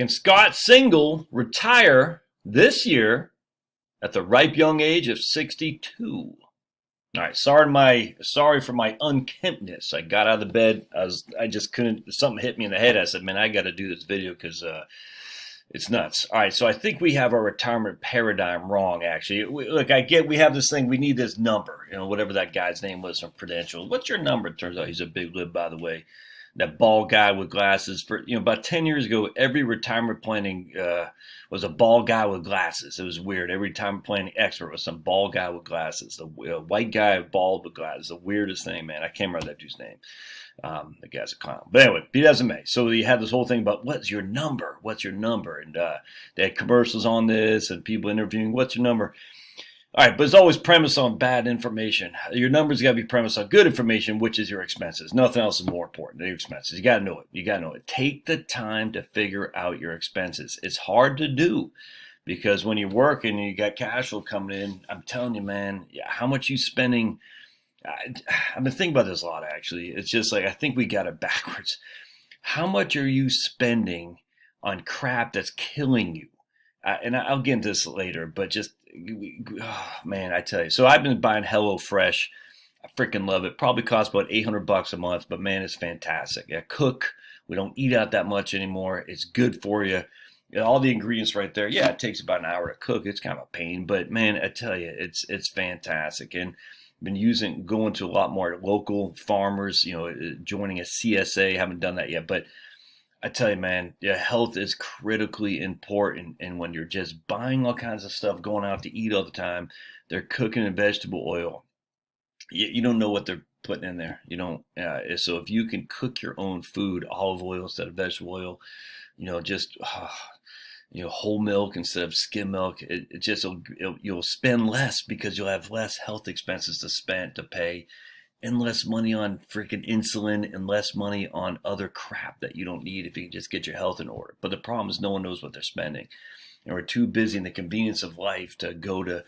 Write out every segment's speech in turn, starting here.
Can Scott Single retire this year at the ripe young age of 62? All right, sorry for my unkemptness. I got out of the bed. I just couldn't. Something hit me in the head. I said, man, I got to do this video because it's nuts. All right, so I think we have our retirement paradigm wrong. Actually, we have this thing. We need this number. Whatever that guy's name was from Prudential. What's your number? It turns out he's a big lib, by the way. That bald guy with glasses. For about 10 years ago, every retirement planning was a bald guy with glasses. It was weird. Every retirement planning expert was some bald guy with glasses. The white guy bald with glasses. The weirdest thing, man. I can't remember that dude's name. The guy's a clown. But anyway, be that as it may. So you had this whole thing about what's your number? What's your number? And they had commercials on this and people interviewing, what's your number? All right, but it's always premised on bad information. Your numbers got to be premised on good information, which is your expenses. Nothing else is more important than your expenses. You got to know it. You got to know it. Take the time to figure out your expenses. It's hard to do because when you're working and you got cash flow coming in, I'm telling you, man, how much you spending. I've been thinking about this a lot, actually. It's just like I think we got it backwards. How much are you spending on crap that's killing you? And I'll get into this later, but just, man, I tell you. So I've been buying HelloFresh. I freaking love it. Probably costs about $800 a month, but man, it's fantastic. I cook. We don't eat out that much anymore. It's good for you. All the ingredients right there. Yeah, it takes about an hour to cook. It's kind of a pain, but man, I tell you, it's fantastic. And been going to a lot more local farmers, joining a CSA. Haven't done that yet, but I tell you, man, health is critically important. And when you're just buying all kinds of stuff, going out to eat all the time, they're cooking in vegetable oil. You don't know what they're putting in there. You don't. So if you can cook your own food, olive oil instead of vegetable oil, whole milk instead of skim milk, you'll spend less because you'll have less health expenses to pay. And less money on freaking insulin and less money on other crap that you don't need if you can just get your health in order. But the problem is no one knows what they're spending. And we're too busy in the convenience of life to go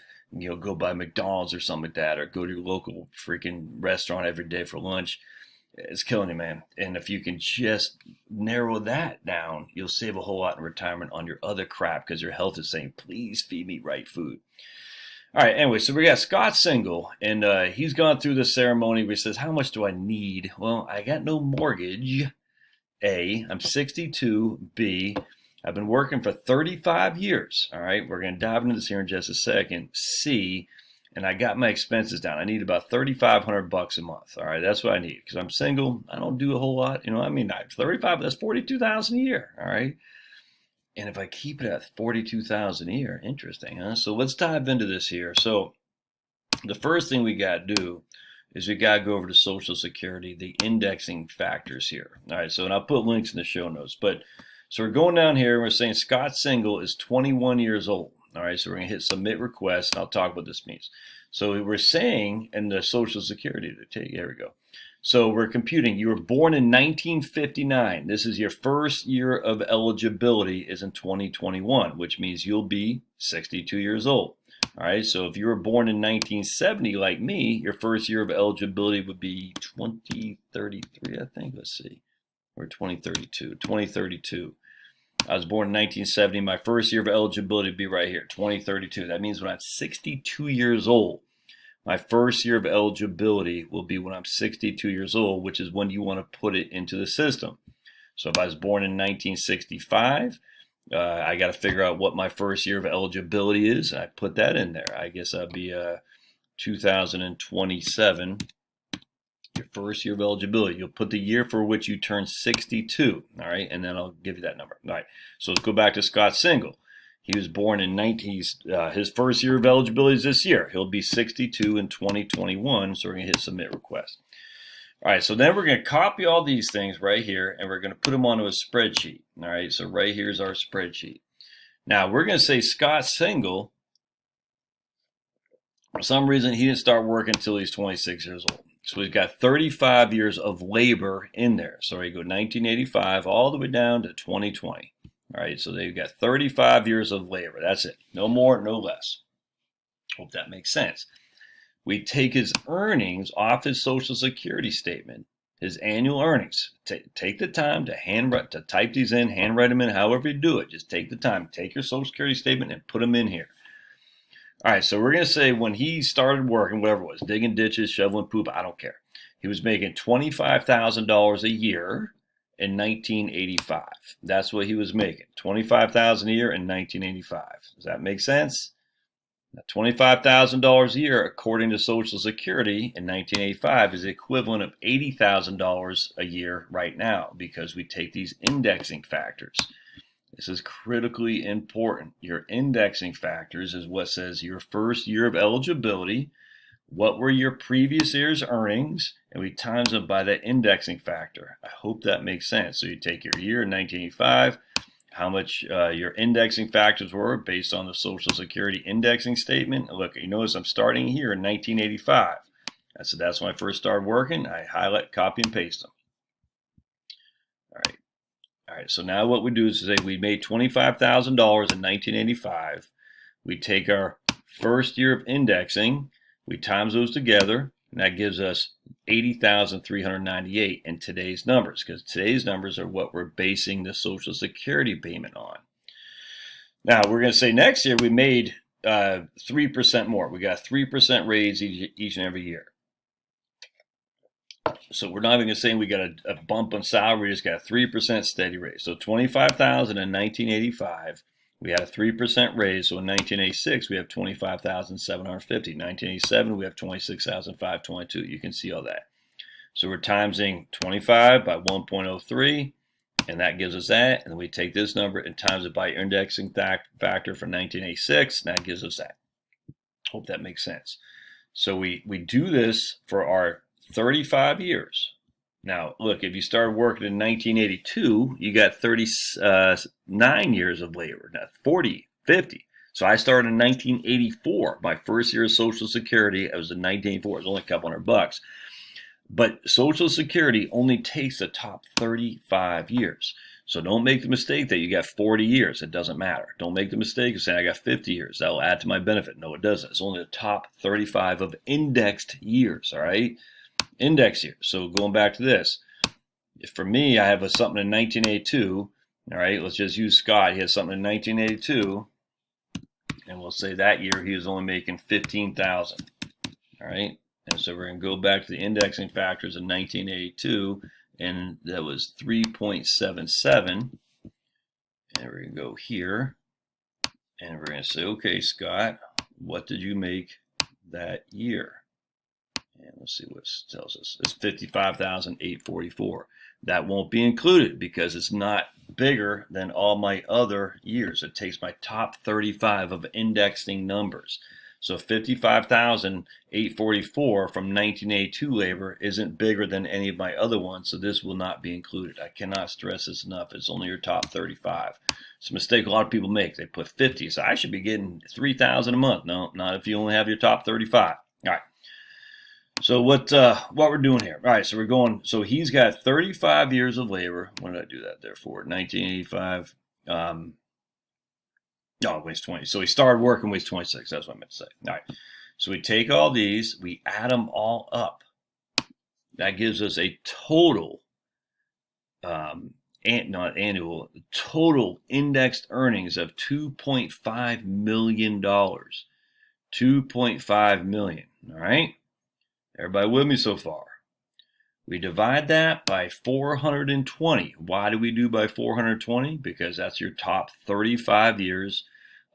by McDonald's or something like that, or go to your local freaking restaurant every day for lunch. It's killing you, man. And if you can just narrow that down, you'll save a whole lot in retirement on your other crap because your health is saying, please feed me right food. All right, anyway, so we got Scott Single, and he's gone through the ceremony where he says, how much do I need? Well, I got no mortgage. A, I'm 62. B, I've been working for 35 years. All right, we're going to dive into this here in just a second. C, and I got my expenses down. I need about $3,500 a month. All right, that's what I need because I'm single. I don't do a whole lot. 35, that's $42,000 a year. All right. And if I keep it at $42,000 a year, interesting, huh? So let's dive into this here. So the first thing we got to do is we got to go over to Social Security, the indexing factors here. All right, and I'll put links in the show notes. So we're going down here, and we're saying Scott Single is 21 years old. All right, so we're going to hit Submit Request, and I'll talk what this means. So we're saying in the Social Security, here we go. So we're computing. You were born in 1959. This is your first year of eligibility is in 2021, which means you'll be 62 years old. All right. So if you were born in 1970, like me, your first year of eligibility would be 2033, I think. Let's see. Or 2032. 2032. I was born in 1970. My first year of eligibility would be right here, 2032. That means when I'm 62 years old, my first year of eligibility will be when I'm 62 years old, which is when you want to put it into the system. So if I was born in 1965, I got to figure out what my first year of eligibility is. I put that in there. I guess I'll be 2027. Your first year of eligibility. You'll put the year for which you turn 62. All right, and then I'll give you that number. All right. So let's go back to Scott Single. He was born in his first year of eligibility is this year. He'll be 62 in 2021, so we're going to hit Submit Request. All right, so then we're going to copy all these things right here, and we're going to put them onto a spreadsheet. All right, so right here is our spreadsheet. Now, we're going to say Scott Single, for some reason, he didn't start working until he's 26 years old. So he's got 35 years of labor in there. So you go 1985 all the way down to 2020. All right, so they've got 35 years of labor. That's it. No more, no less. Hope that makes sense. We take his earnings off his Social Security statement, his annual earnings. Take the time to type these in, handwrite them in, however you do it. Just take the time. Take your Social Security statement and put them in here. All right, so we're going to say when he started working, whatever it was, digging ditches, shoveling poop, I don't care. He was making $25,000 a year in 1985. That's what he was making, $25,000 a year in 1985. Does that make sense? Now, $25,000 a year, according to Social Security in 1985, is the equivalent of $80,000 a year right now because we take these indexing factors. This is critically important. Your indexing factors is what says your first year of eligibility, what were your previous year's earnings, and we times them by that indexing factor. I hope that makes sense. So you take your year in 1985, how much your indexing factors were based on the Social Security indexing statement. And look, you notice I'm starting here in 1985. So that's when I first started working. I highlight, copy, and paste them. All right, so now what we do is say we made $25,000 in 1985. We take our first year of indexing, we times those together, and that gives us $80,398 in today's numbers, because today's numbers are what we're basing the Social Security payment on. Now, we're going to say next year we made 3% more. We got a 3% raise each and every year. So we're not even going to say we got a bump on salary. We just got a 3% steady raise. So $25,000 in 1985, we had a 3% raise. So in 1986, we have $25,750. 1987, we have $26,522. You can see all that. So we're timesing 25 by 1.03, and that gives us that. And then we take this number and times it by your indexing factor for 1986, and that gives us that. Hope that makes sense. So we do this for our 35 years. Now, look, if you started working in 1982, you got 39 years of labor, not 40, 50. So I started in 1984. My first year of Social Security, I was in 1984. It was only a couple $100. But Social Security only takes the top 35 years. So don't make the mistake that you got 40 years. It doesn't matter. Don't make the mistake of saying I got 50 years. That will add to my benefit. No, it doesn't. It's only the top 35 of indexed years, all right? Index years. So going back to this, for me, I have something in 1982. All right, let's just use Scott. He has something in 1982, and we'll say that year he was only making $15,000. All right, and so we're going to go back to the indexing factors in 1982, and that was 3.77. And we're going to go here, and we're going to say, okay, Scott, what did you make that year? And let's see what it tells us. It's $55,844. That won't be included because it's not bigger than all my other years. It takes my top 35 of indexing numbers. So $55,844 from 1982 labor isn't bigger than any of my other ones, so this will not be included. I cannot stress this enough. It's only your top 35. It's a mistake a lot of people make. They put 50, so I should be getting $3,000 a month. No, not if you only have your top 35. All right. So what we're doing here? All right, so we're going. So he's got 35 years of labor. When did I do that there for? 1985. No, it weighs 20. So he started working weighs 26. That's what I meant to say. All right. So we take all these, we add them all up. That gives us a total, not annual, total indexed earnings of $2.5 million. $2.5 million. All right. Everybody with me so far? We divide that by 420. Why do we do by 420? Because that's your top 35 years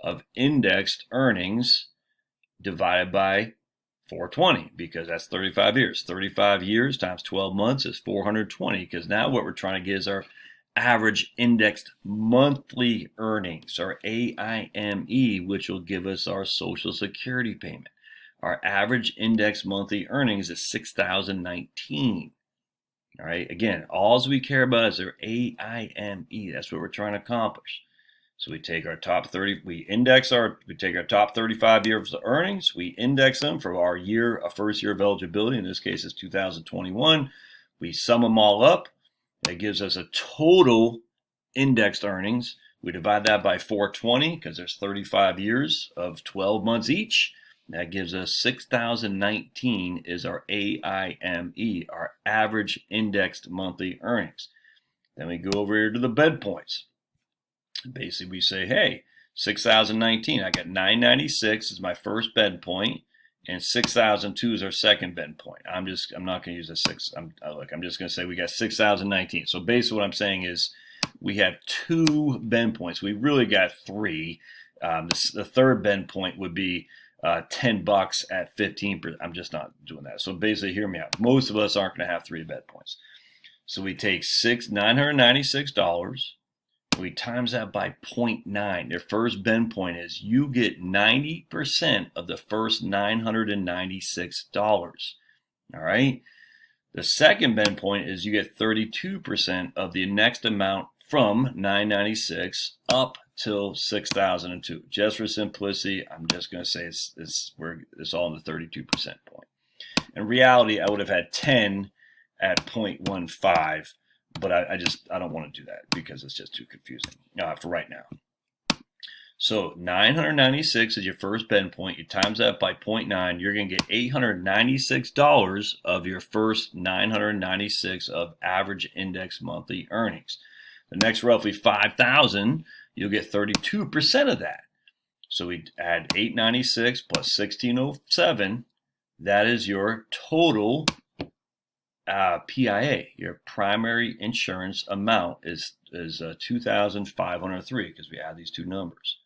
of indexed earnings divided by 420, because that's 35 years. 35 years times 12 months is 420, because now what we're trying to get is our average indexed monthly earnings, or AIME, which will give us our Social Security payment. Our average index monthly earnings is $6,019. All right. Again, all we care about is their AIME. That's what we're trying to accomplish. So we take our top 30. We take our top 35 years of earnings. We index them for our first year of eligibility. In this case, it's 2021. We sum them all up. That gives us a total indexed earnings. We divide that by 420 because there's 35 years of 12 months each. That gives us 6,019 is our AIME, our average indexed monthly earnings. Then we go over here to the bed points. Basically, we say, hey, 6,019, I got 996 is my first bed point, and 6,002 is our second bed point. I'm not going to use a six. I'm just going to say we got 6,019. So basically, what I'm saying is we have 2 bend points. We really got 3. The third bend point would be $10 at 15%. I'm just not doing that. So basically, hear me out. Most of us aren't going to have 3 bed points. So we take $996. We times that by 0.9. Their first bend point is you get 90% of the first $996. All right. The second bend point is you get 32% of the next amount from 996 up till 6,002. Just for simplicity, I'm just going to say it's all in the 32% point. In reality, I would have had 10 at 0.15. But I don't want to do that because it's just too confusing for right now. So 996 is your first bend point. You times that by 0.9. You're going to get $896 of your first 996 of average index monthly earnings. The next roughly 5,000, you'll get 32% of that. So we add 896 plus 1607. That is your total PIA, your primary insurance amount is 2,503 because we add these 2 numbers.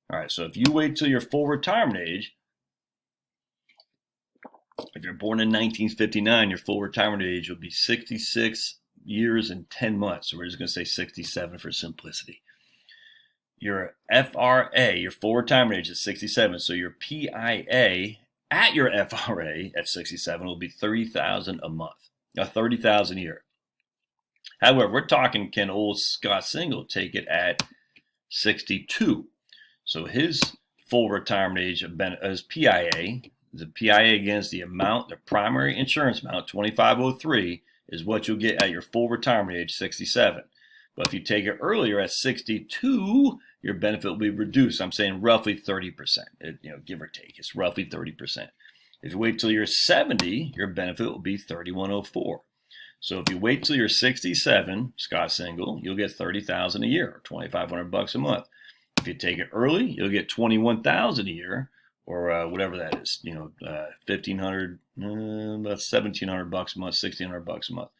All right, so if you wait till your full retirement age, if you're born in 1959, your full retirement age will be 66 years and 10 months. So we're just going to say 67 for simplicity. Your FRA, your full retirement age is 67. So your PIA at your FRA at 67 will be $30,000 a month. $30,000 a year. However, we're talking, can old Scott Single take it at 62? So his full retirement age as PIA, the PIA against the amount, the primary insurance amount, 2,503, is what you'll get at your full retirement age, 67. But if you take it earlier at 62, your benefit will be reduced. I'm saying roughly 30%, give or take. It's roughly 30%. If you wait till you're 70, your benefit will be 3,104. So if you wait till you're 67, Scott Single, you'll get 30,000 a year, or 2,500 bucks a month. If you take it early, you'll get 21,000 a year, or whatever that is. 1,500, about 1,700 bucks a month, 1,600 bucks a month.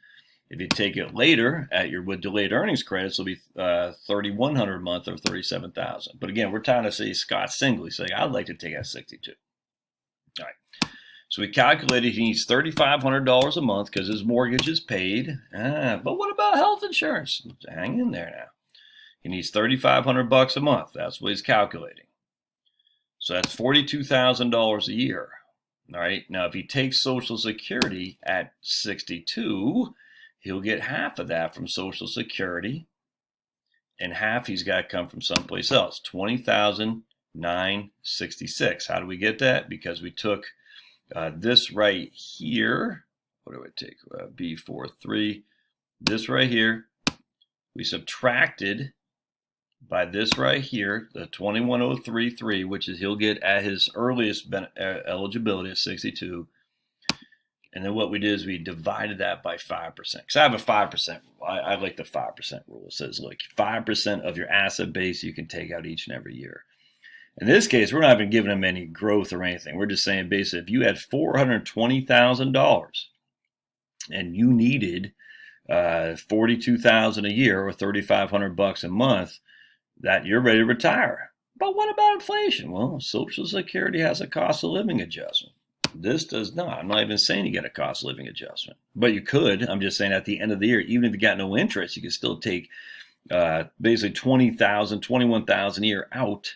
If you take it later with delayed earnings credits, it'll be 3,100 a month, or 37,000. But again, we're trying to say Scott Single. He's saying I'd like to take it at 62. All right. So we calculated he needs $3,500 a month because his mortgage is paid. But what about health insurance? Hang in there now. He needs $3,500 a month. That's what he's calculating. So that's $42,000 a year. All right. Now, if he takes Social Security at 62, he'll get half of that from Social Security, and half he's got to come from someplace else. $20,966. How do we get that? Because we took this right here. What do I take? B43. This right here. We subtracted by this right here, the 21,033, which is he'll get at his earliest eligibility at 62. And then what we did is we divided that by 5%. Because I have a 5% rule. I like the 5% rule. It says, look, 5% of your asset base you can take out each and every year. In this case, we're not even giving him any growth or anything. We're just saying, basically, if you had $420,000 and you needed $42,000 a year or $3,500 a month, that you're ready to retire. But what about inflation? Well, Social Security has a cost of living adjustment. This does not. I'm not even saying you get a cost of living adjustment, but you could. I'm just saying at the end of the year, even if you got no interest, you could still take basically $20,000, $21,000 a year out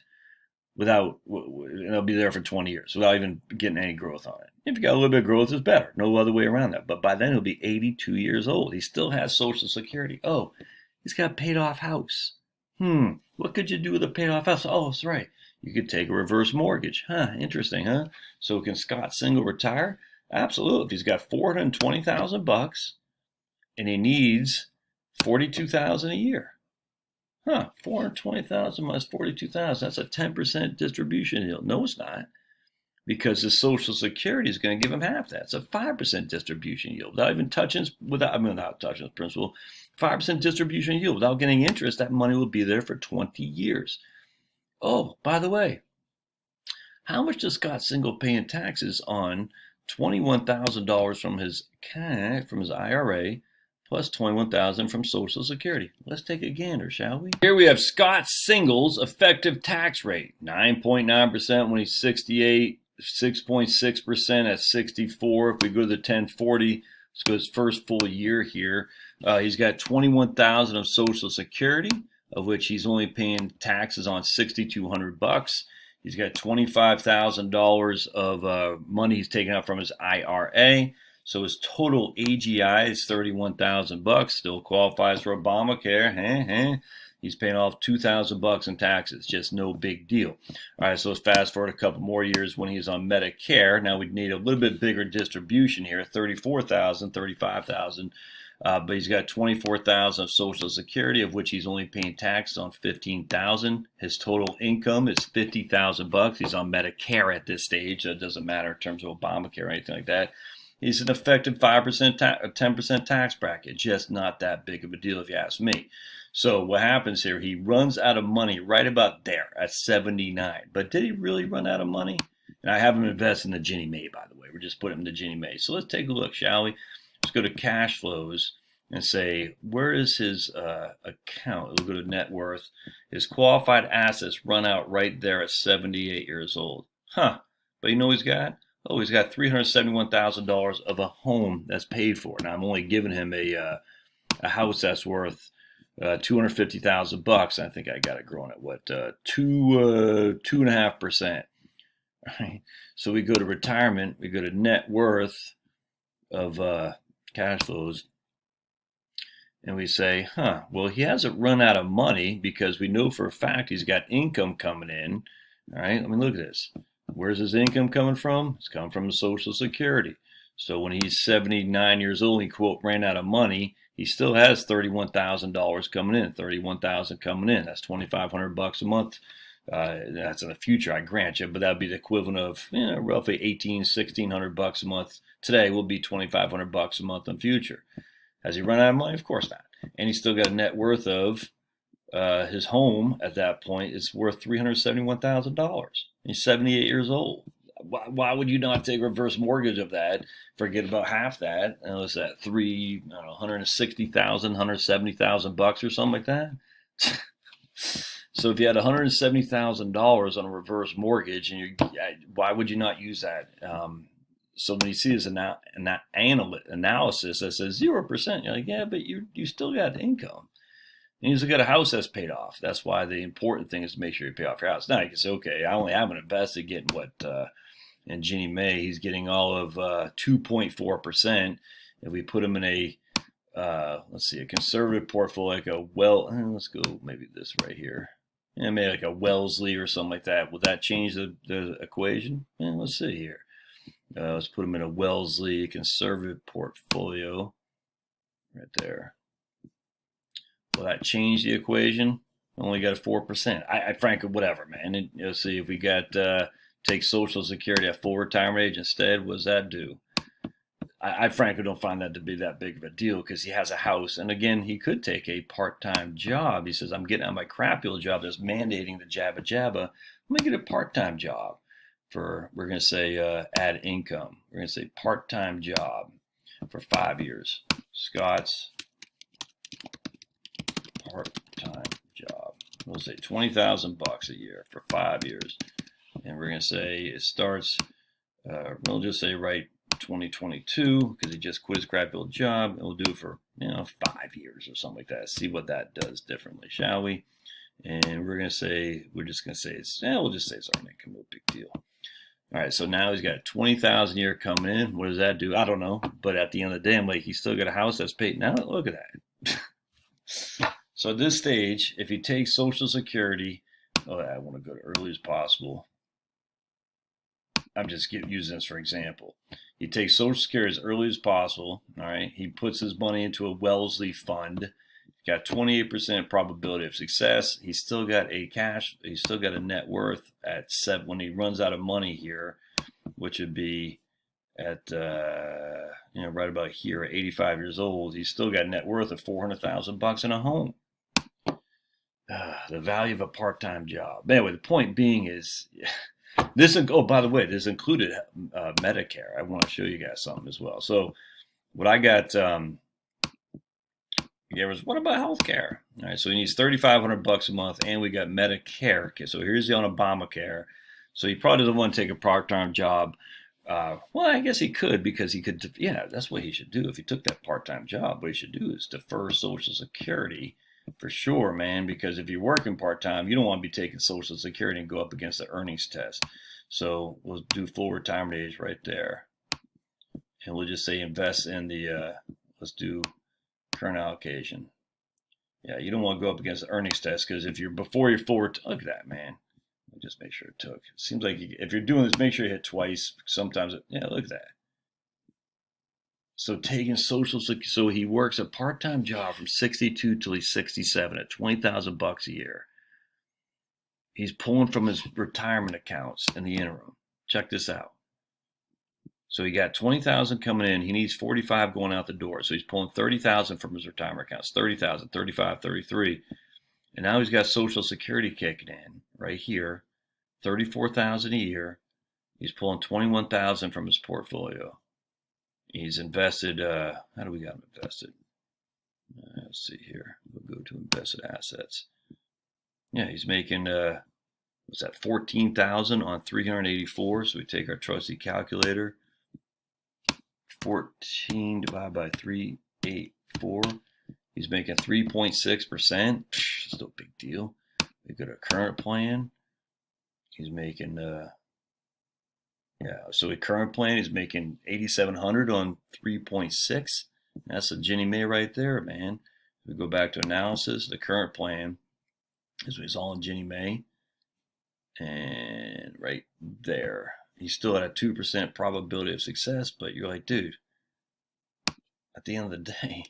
without, and it'll be there for 20 years without even getting any growth on it. If you got a little bit of growth, it's better. No other way around that. But by then, he'll be 82 years old. He still has Social Security. Oh, he's got a paid off house. What could you do with a paid off house? Oh, that's right. You could take a reverse mortgage. Interesting, huh? So can Scott Single retire? Absolutely. If he's got $420,000 and he needs $42,000 a year. $420,000 minus $42,000. That's a 10% distribution yield. No, it's not. because his Social Security is going to give him half that. It's a 5% distribution yield without even touching, without touching the principal. 5% distribution yield without getting interest. That money will be there for 20 years. Oh, by the way, how much does Scott Single pay in taxes on $21,000 from his IRA plus $21,000 from Social Security? Let's take a gander, shall we? Here we have Scott Single's effective tax rate, 9.9% when he's 68, 6.6% at 64. If we go to the 1040, let's go his first full year here. He's got $21,000 of Social Security, of which he's only paying taxes on $6,200. He's got $25,000 of money he's taken out from his IRA. So his total AGI is $31,000. Still qualifies for Obamacare. He's paying off $2,000 in taxes. Just no big deal. All right, so let's fast forward a couple more years when he's on Medicare. Now we'd need a little bit bigger distribution here, $34,000, $35,000. But he's got $24,000 of Social Security, of which he's only paying taxes on $15,000. His total income is $50,000. He's on Medicare at this stage, so it doesn't matter in terms of Obamacare or anything like that. He's an effective 5% 10% tax bracket. Just not that big of a deal if you ask me. So what happens here, he runs out of money right about there at 79. But did he really run out of money? And I have him invested in the Ginnie Mae, by the way. We're just putting him in the Ginnie Mae. So let's take a look, shall we? Let's go to cash flows and say, where is his account? We'll go to net worth. His qualified assets run out right there at 78 years old. But you know what he's got? Oh, he's got $371,000 of a home that's paid for. Now I'm only giving him a house that's worth $250,000. I think I got it growing at what 2.5%. Right. So we go to retirement. We go to net worth of cash flows, and we say, well, he hasn't run out of money because we know for a fact he's got income coming in. All right, let me look at this. Where's his income coming from? It's coming from the Social Security. So when he's 79 years old, he, quote, ran out of money, he still has $31,000 coming in, $31,000 coming in. That's $2,500 a month. That's in the future, I grant you, but that'd be the equivalent of roughly $1,600 a month. Today will be $2,500 a month in the future. Has he run out of money? Of course not. And he's still got a net worth of his home at that point is worth $371,000. He's 78 years old. Why would you not take reverse mortgage of that? Forget about half that. What's that? $160,000, $170,000 or something like that. So if you had $170,000 on a reverse mortgage, and why would you not use that? So when you see this analysis that says 0%, you're like, yeah, but you still got income. And you still got a house that's paid off. That's why the important thing is to make sure you pay off your house. Now you can say, okay, I only haven't invested getting what in Ginnie Mae, he's getting all of 2.4%. If we put him in a let's see, a conservative portfolio, like let's go maybe this right here. Maybe like a Wellesley or something like that. Would that change the equation? Let's see here. Let's put him in a Wellesley conservative portfolio right there. Will that change the equation? Only got a 4%. I frankly, whatever, man. And, let's see if we got take Social Security at full retirement age instead. What does that do? I frankly don't find that to be that big of a deal because he has a house. And again, he could take a part-time job. He says, I'm getting out of my crappy old job that's mandating the jabba jabba. I'm going to get a part-time job for, we're going to say, add income. We're going to say part-time job for 5 years. Scott's part-time job. We'll say $20,000 a year for 5 years. And we're going to say it starts, we'll just say right 2022 because he just quit his crappy old job. And we'll do it for 5 years or something like that. See what that does differently, shall we? And we're just going to say it's we'll just say it's earned income, no big deal. All right, so now he's got $20,000 a year coming in. What does that do? I don't know, but at the end of the day, I'm like, he's still got a house that's paid. Now look at that. So at this stage, if you take Social Security, I want to go to early as possible. I'm just using this for example. He takes Social Security as early as possible. All right. He puts his money into a Wellesley fund. He's got 28% probability of success. He's still got a net worth at 7 when he runs out of money here. which would be at right about here at 85 years old, he's still got net worth of $400,000 in a home. The value of a part-time job. Anyway, the point being is this. Oh, by the way, this included Medicare. I want to show you guys something as well. So what I got was, what about healthcare? All right, so he needs $3,500 a month, and we got Medicare. Okay, so here's the on Obamacare. So he probably doesn't want to take a part-time job. Well, I guess he could, because he could. Yeah, that's what he should do if he took that part-time job. What he should do is defer Social Security. For sure, man, because if you're working part-time, you don't want to be taking Social Security and go up against the earnings test. So we'll do full retirement age right there. And we'll just say invest in the, let's do current allocation. Yeah, you don't want to go up against the earnings test, because if you're before your full look at that, man. Just make sure it took. It seems like if you're doing this, make sure you hit twice. Sometimes, yeah, look at that. So taking Social Security, so he works a part-time job from 62 till he's 67 at $20,000 a year. He's pulling from his retirement accounts in the interim. Check this out. So he got 20,000 coming in. He needs 45 going out the door. So he's pulling 30,000 from his retirement accounts. 30,000, 35, 33. And now he's got Social Security kicking in right here. 34,000 a year. He's pulling 21,000 from his portfolio. He's invested, how do we got him invested? Let's see here. We'll go to invested assets. Yeah, he's making, what's that, 14,000 on 384. So we take our trusty calculator. 14 divided by 384. He's making 3.6%. Still a big deal. We got our current plan. He's making, so the current plan is making 8,700 on 3.6. That's a Ginnie Mae right there, man. If we go back to analysis, the current plan is all in Ginnie Mae. And right there, he's still at a 2% probability of success, but you're like, dude, at the end of the day,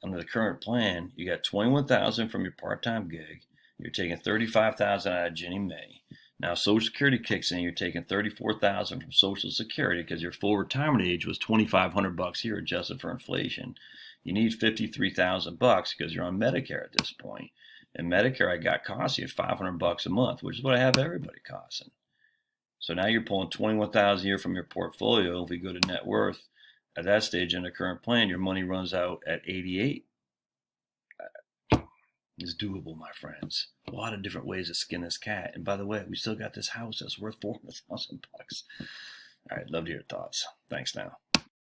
under the current plan, you got 21,000 from your part-time gig. You're taking 35,000 out of Ginnie Mae. Now Social Security kicks in. You're taking 34,000 from Social Security because your full retirement age was $2,500 a year adjusted for inflation. You need $53,000 because you're on Medicare at this point. And Medicare, I got costing you $500 a month, which is what I have everybody costing. So now you're pulling 21,000 a year from your portfolio. If we go to net worth, at that stage in the current plan, your money runs out at 88. It's doable, my friends. A lot of different ways to skin this cat. And by the way, we still got this house that's worth $400,000. All right, love to hear your thoughts. Thanks now.